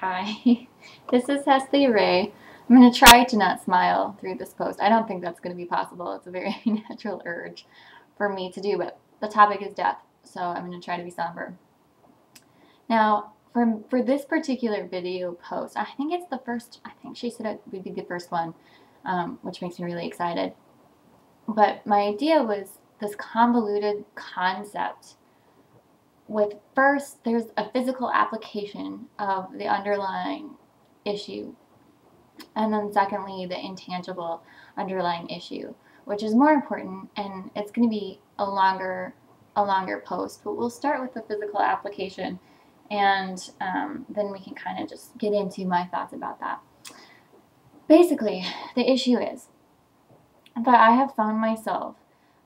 Hi, this is Hessley Rey. I'm going to try to not smile through this post. I don't think that's going to be possible. It's a very natural urge for me to do, but the topic is death, so I'm going to try to be somber. Now, for this particular video post, I think it's the first, I think she said it would be the first one, which makes me really excited. But my idea was this convoluted concept with first, there's a physical application of the underlying issue, and then secondly, the intangible underlying issue, which is more important, and it's going to be a longer post, but we'll start with the physical application, and then we can kind of just get into my thoughts about that. Basically, the issue is that I have found myself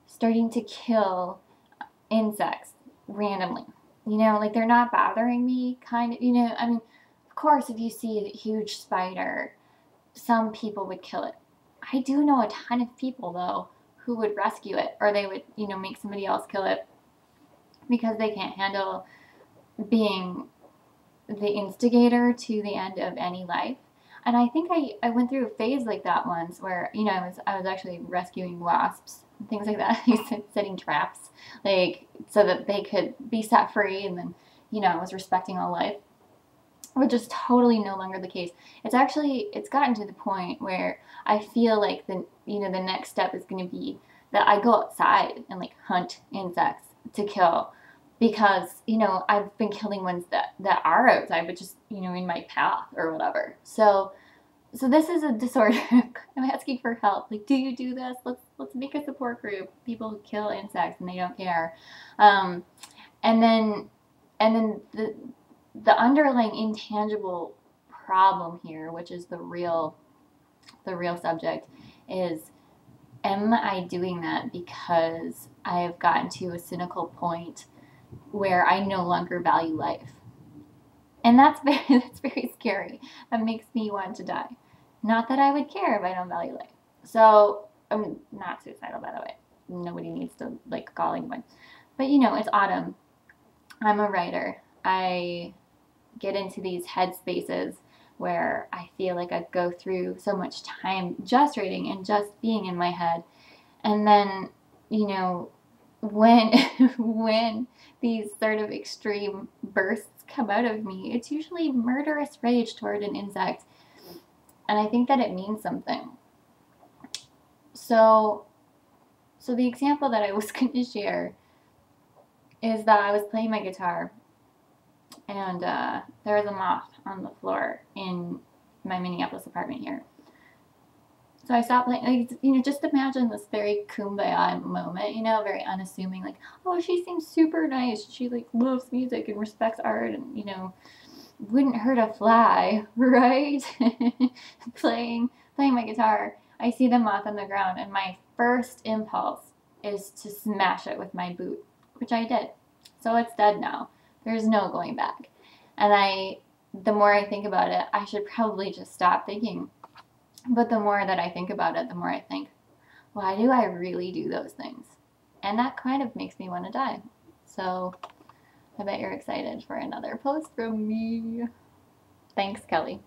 starting to kill insects randomly. You know, like they're not bothering me, kind of, you know, I mean, of course, if you see a huge spider, some people would kill it. I do know a ton of people, though, who would rescue it, or they would, you know, make somebody else kill it because they can't handle being the instigator to the end of any life. And I think I went through a phase like that once where, you know, I was actually rescuing wasps, things like that, setting traps, like, so that they could be set free, and then, you know, I was respecting all life, which is totally no longer the case. It's gotten to the point where I feel like the next step is going to be that I go outside and, like, hunt insects to kill, because, you know, I've been killing ones that are outside, but just, you know, in my path or whatever. So this is a disorder. I'm asking for help. Like, do you do this? Let's make a support group. People who kill insects and they don't care. And then the underlying intangible problem here, which is the real subject, is, am I doing that because I have gotten to a cynical point where I no longer value life? And that's very scary. That makes me want to die. Not that I would care if I don't value life. So I'm not suicidal, by the way. Nobody needs to, like, call anyone. But, you know, it's autumn. I'm a writer. I get into these headspaces where I feel like I go through so much time just writing and just being in my head. And then, you know, when these sort of extreme bursts come out of me, it's usually murderous rage toward an insect. And I think that it means something. So the example that I was going to share is that I was playing my guitar, and there was a moth on the floor in my Minneapolis apartment here. So I stopped playing, like, you know, just imagine this very kumbaya moment, you know, very unassuming, like, oh, she seems super nice. She, like, loves music and respects art and, you know, wouldn't hurt a fly, right? playing my guitar. I see the moth on the ground, and my first impulse is to smash it with my boot, which I did. So it's dead now. There's no going back. And the more I think about it, I should probably just stop thinking. But the more that I think about it, the more I think, why do I really do those things? And that kind of makes me want to die. So I bet you're excited for another post from me. Thanks, Kelly.